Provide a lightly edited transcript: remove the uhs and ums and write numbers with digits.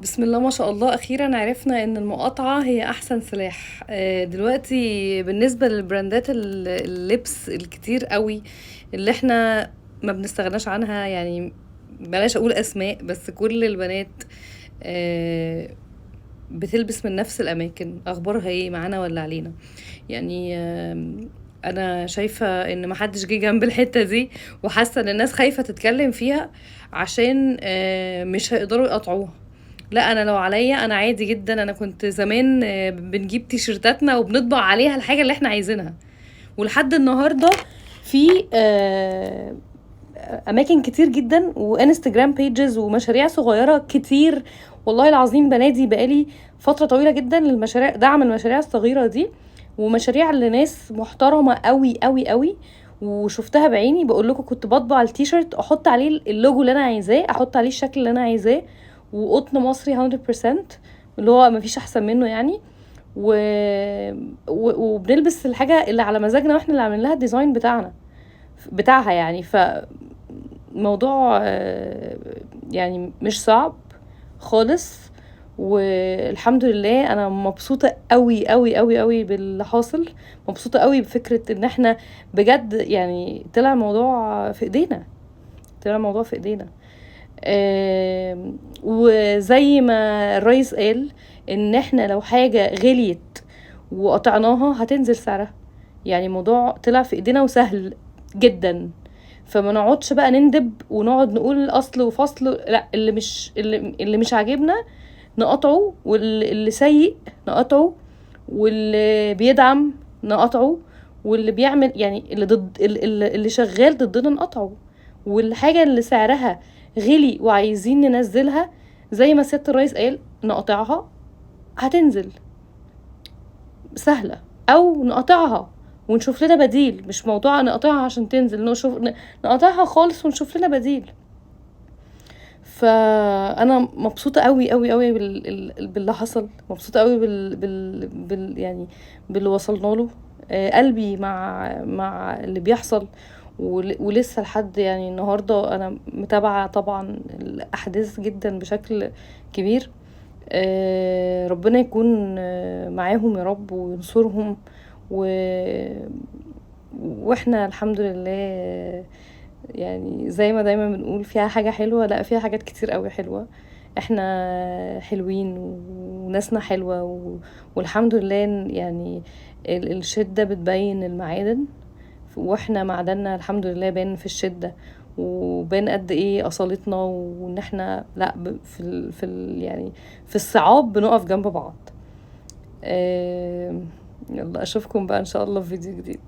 بسم الله ما شاء الله، اخيرا عرفنا ان المقاطعة هي احسن سلاح. دلوقتي بالنسبة للبراندات اللبس الكتير قوي اللي احنا ما بنستغناش عنها، يعني بلاش اقول اسماء، بس كل البنات آه، بتلبس من نفس الاماكن. اخبارها ايه معانا ولا علينا؟ يعني انا شايفة ان محدش جه جنب الحتة دي، وحاسة ان الناس خايفة تتكلم فيها عشان مش هيقدروا يقطعوها. لا، انا لو عليا انا عادي جدا. انا كنت زمان بنجيب تيشرتاتنا وبنطبع عليها الحاجة اللي احنا عايزينها، ولحد النهاردة في اماكن كتير جدا وانستجرام بيجز ومشاريع صغيره كتير. والله العظيم بنادي بقالي فتره طويله جدا للمشاريع، دعم المشاريع الصغيره دي، ومشاريع لناس محترمه قوي قوي قوي. وشفتها بعيني، بقول لكم كنت بطبع التيشيرت احط عليه اللوجو اللي انا عايزاه، احط عليه الشكل اللي انا عايزاه، وقطن مصري 100%، اللي هو مفيش احسن منه يعني. و... وبنلبس الحاجه اللي على مزاجنا، واحنا اللي عاملين لها الديزاين بتاعها يعني. موضوع يعني مش صعب خالص. والحمد لله انا مبسوطه قوي قوي قوي قوي باللي حاصل. مبسوطه قوي بفكره ان احنا بجد يعني طلع الموضوع في ايدينا، طلع الموضوع في ايدينا. وزي ما الرئيس قال ان احنا لو حاجه غليت وقطعناها هتنزل سعرها. يعني الموضوع طلع في ايدينا وسهل جدا. فما نقعدش بقى نندب ونقعد نقول اصل وفصل. لا، اللي مش عاجبنا نقطعه، واللي سيء نقطعه، واللي بيدعم نقطعه، واللي بيعمل يعني اللي ضد اللي شغال ضدنا نقطعه. والحاجة اللي سعرها غلي وعايزين ننزلها زي ما سيادة الرئيس قال نقطعها، هتنزل سهلة. او نقطعها ونشوف لنا بديل، مش موضوع نقطعها عشان تنزل، نقطعها خالص ونشوف لنا بديل. فانا مبسوطه قوي قوي قوي باللي حصل، مبسوطه قوي يعني باللي وصلنا له. قلبي مع اللي بيحصل. ولسه لحد يعني النهارده انا متابعه طبعا الاحداث جدا بشكل كبير. ربنا يكون معاهم يا رب وينصرهم. و... واحنا الحمد لله، يعني زي ما دايما بنقول فيها حاجة حلوة، لا فيها حاجات كتير قوي حلوة. احنا حلوين وناسنا حلوة والحمد لله يعني الشدة بتبين المعادن، واحنا معدننا الحمد لله باين في الشدة، وبان قد ايه اصالتنا، وان احنا لا يعني في الصعاب بنقف جنب بعض. يلا اشوفكم بقى ان شاء الله في فيديو جديد.